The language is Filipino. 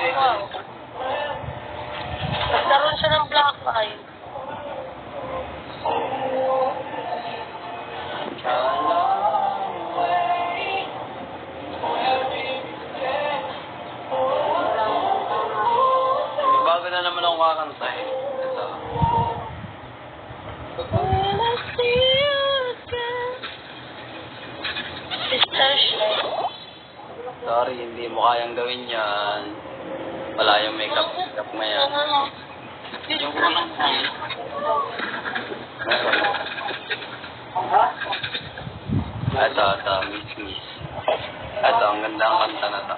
Wow. Nagkaroon siya ng black eye. Bago na naman ako kakanta eh. Ito. When I see you again. Sorry, hindi mo kayang gawin yan. Wala yung makeup mo yan. Yung unang yan. Ito, miss. Ito, ang ganda ang kanta na ito.